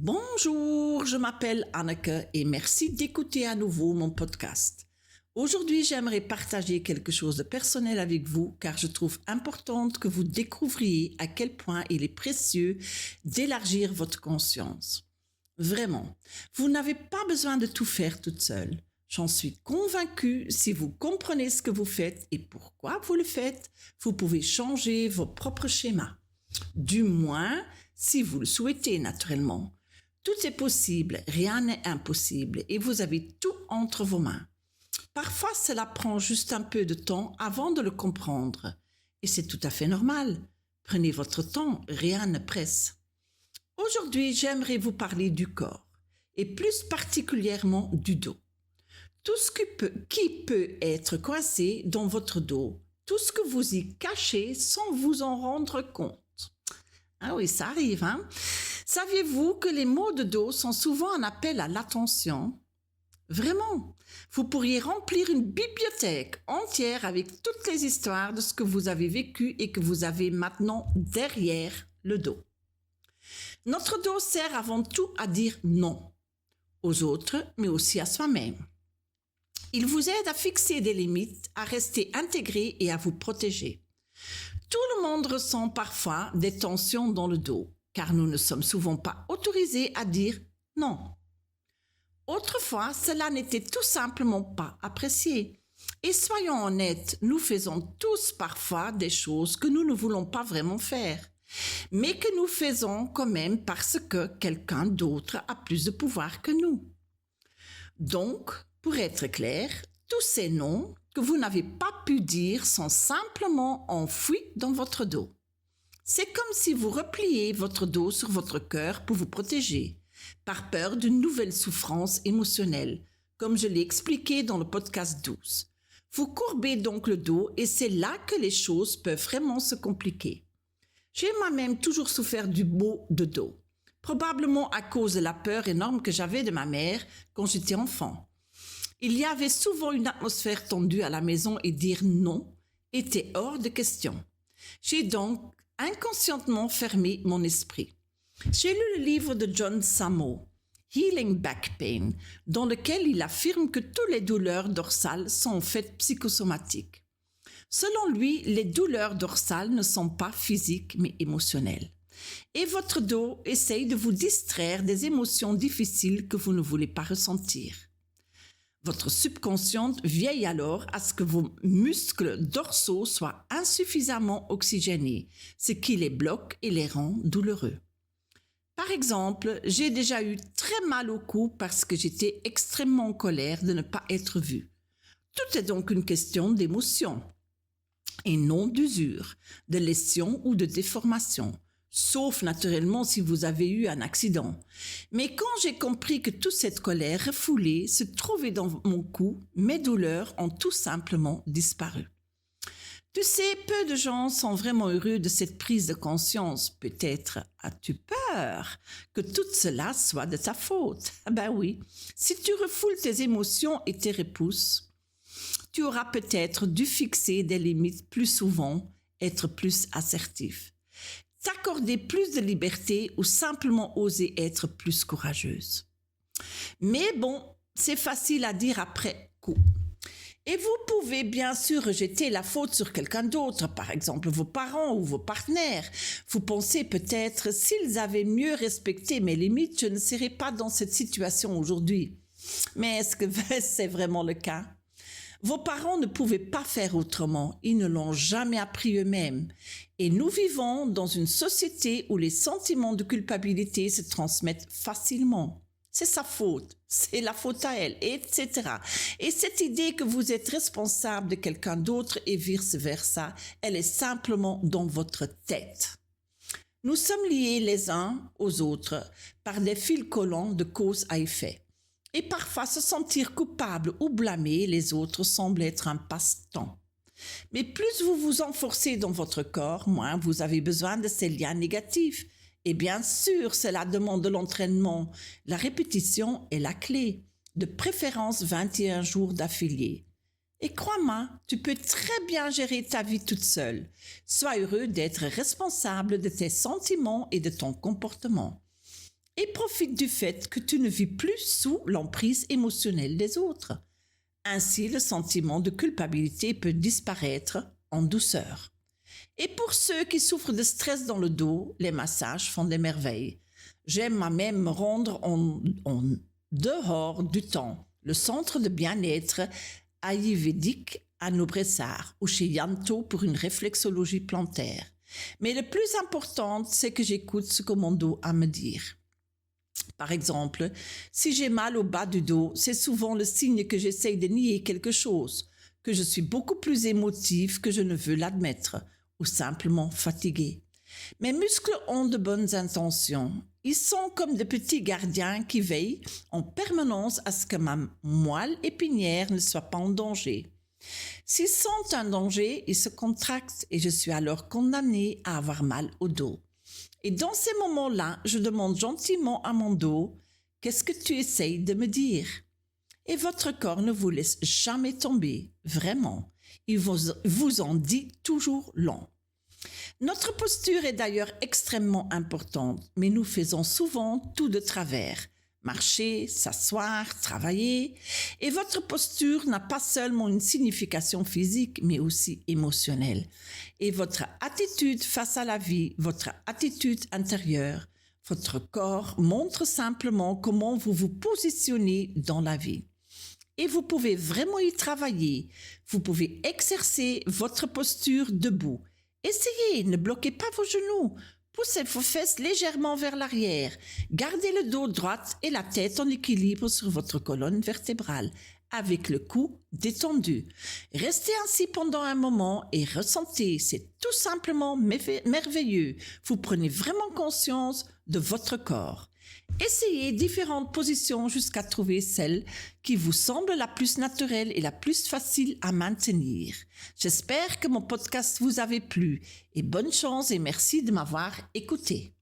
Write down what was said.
Bonjour, je m'appelle Anneke et merci d'écouter à nouveau mon podcast. Aujourd'hui, j'aimerais partager quelque chose de personnel avec vous car je trouve important que vous découvriez à quel point il est précieux d'élargir votre conscience. Vraiment, vous n'avez pas besoin de tout faire toute seule. J'en suis convaincue, si vous comprenez ce que vous faites et pourquoi vous le faites, vous pouvez changer vos propres schémas. Du moins, si vous le souhaitez naturellement. Tout est possible, rien n'est impossible et vous avez tout entre vos mains. Parfois, cela prend juste un peu de temps avant de le comprendre. Et c'est tout à fait normal. Prenez votre temps, rien ne presse. Aujourd'hui, j'aimerais vous parler du corps et plus particulièrement du dos. Tout ce qui peut être coincé dans votre dos, tout ce que vous y cachez sans vous en rendre compte. Ah oui, ça arrive, hein? Saviez-vous que les maux de dos sont souvent un appel à l'attention? Vraiment, vous pourriez remplir une bibliothèque entière avec toutes les histoires de ce que vous avez vécu et que vous avez maintenant derrière le dos. Notre dos sert avant tout à dire non aux autres, mais aussi à soi-même. Il vous aide à fixer des limites, à rester intégré et à vous protéger. Tout le monde ressent parfois des tensions dans le dos, car nous ne sommes souvent pas autorisés à dire non. Autrefois, cela n'était tout simplement pas apprécié. Et soyons honnêtes, nous faisons tous parfois des choses que nous ne voulons pas vraiment faire, mais que nous faisons quand même parce que quelqu'un d'autre a plus de pouvoir que nous. Donc, pour être clair, tous ces noms que vous n'avez pas pu dire sont simplement enfouis dans votre dos. C'est comme si vous repliez votre dos sur votre cœur pour vous protéger, par peur d'une nouvelle souffrance émotionnelle, comme je l'ai expliqué dans le podcast 12. Vous courbez donc le dos et c'est là que les choses peuvent vraiment se compliquer. J'ai moi-même toujours souffert du maux de dos, probablement à cause de la peur énorme que j'avais de ma mère quand j'étais enfant. Il y avait souvent une atmosphère tendue à la maison et dire non était hors de question. J'ai donc inconscientement fermé mon esprit. J'ai lu le livre de John Samo, Healing Back Pain, dans lequel il affirme que toutes les douleurs dorsales sont en fait psychosomatiques. Selon lui, les douleurs dorsales ne sont pas physiques mais émotionnelles. Et votre dos essaye de vous distraire des émotions difficiles que vous ne voulez pas ressentir. Votre subconscient veille alors à ce que vos muscles dorsaux soient insuffisamment oxygénés, ce qui les bloque et les rend douloureux. Par exemple, j'ai déjà eu très mal au cou parce que j'étais extrêmement en colère de ne pas être vue. Tout est donc une question d'émotion et non d'usure, de lésion ou de déformation. Sauf naturellement si vous avez eu un accident. Mais quand j'ai compris que toute cette colère refoulée se trouvait dans mon cou, mes douleurs ont tout simplement disparu. Tu sais, peu de gens sont vraiment heureux de cette prise de conscience. Peut-être as-tu peur que tout cela soit de ta faute. Ben oui, si tu refoules tes émotions et tes repousses, tu auras peut-être dû fixer des limites plus souvent, être plus assertif. T'accorder plus de liberté ou simplement oser être plus courageuse. Mais bon, c'est facile à dire après coup. Et vous pouvez bien sûr rejeter la faute sur quelqu'un d'autre, par exemple vos parents ou vos partenaires. Vous pensez peut-être, s'ils avaient mieux respecté mes limites, je ne serais pas dans cette situation aujourd'hui. Mais est-ce que c'est vraiment le cas ? Vos parents ne pouvaient pas faire autrement, ils ne l'ont jamais appris eux-mêmes. Et nous vivons dans une société où les sentiments de culpabilité se transmettent facilement. C'est sa faute, c'est la faute à elle, etc. Et cette idée que vous êtes responsable de quelqu'un d'autre et vice-versa, elle est simplement dans votre tête. Nous sommes liés les uns aux autres par des fils collants de cause à effet. Et parfois, se sentir coupable ou blâmer les autres semble être un passe-temps. Mais plus vous vous enforcez dans votre corps, moins vous avez besoin de ces liens négatifs. Et bien sûr, cela demande de l'entraînement. La répétition est la clé. De préférence 21 jours d'affilée. Et crois-moi, tu peux très bien gérer ta vie toute seule. Sois heureux d'être responsable de tes sentiments et de ton comportement. et profite du fait que tu ne vis plus sous l'emprise émotionnelle des autres. Ainsi, le sentiment de culpabilité peut disparaître en douceur. Et pour ceux qui souffrent de stress dans le dos, les massages font des merveilles. J'aime à même me rendre en dehors du temps, le centre de bien-être ayurvédique à Nobressart ou chez Yanto pour une réflexologie plantaire. Mais le plus important, c'est que j'écoute ce que mon dos a à me dire. Par exemple, si j'ai mal au bas du dos, c'est souvent le signe que j'essaye de nier quelque chose, que je suis beaucoup plus émotive que je ne veux l'admettre, ou simplement fatiguée. Mes muscles ont de bonnes intentions. Ils sont comme de petits gardiens qui veillent en permanence à ce que ma moelle épinière ne soit pas en danger. S'ils sentent un danger, ils se contractent et je suis alors condamnée à avoir mal au dos. Et dans ces moments-là, je demande gentiment à mon dos « Qu'est-ce que tu essayes de me dire ?» Et votre corps ne vous laisse jamais tomber, vraiment. Il vous en dit toujours long. Notre posture est d'ailleurs extrêmement importante, mais nous faisons souvent tout de travers. Marcher, s'asseoir, travailler. Et votre posture n'a pas seulement une signification physique, mais aussi émotionnelle. Et votre attitude face à la vie, votre attitude intérieure, votre corps montre simplement comment vous vous positionnez dans la vie. Et vous pouvez vraiment y travailler. Vous pouvez exercer votre posture debout. Essayez, ne bloquez pas vos genoux. Poussez vos fesses légèrement vers l'arrière. Gardez le dos droit et la tête en équilibre sur votre colonne vertébrale, avec le cou détendu. Restez ainsi pendant un moment et ressentez, c'est tout simplement merveilleux. Vous prenez vraiment conscience de votre corps. Essayez différentes positions jusqu'à trouver celle qui vous semble la plus naturelle et la plus facile à maintenir. J'espère que mon podcast vous avait plu et bonne chance et merci de m'avoir écouté.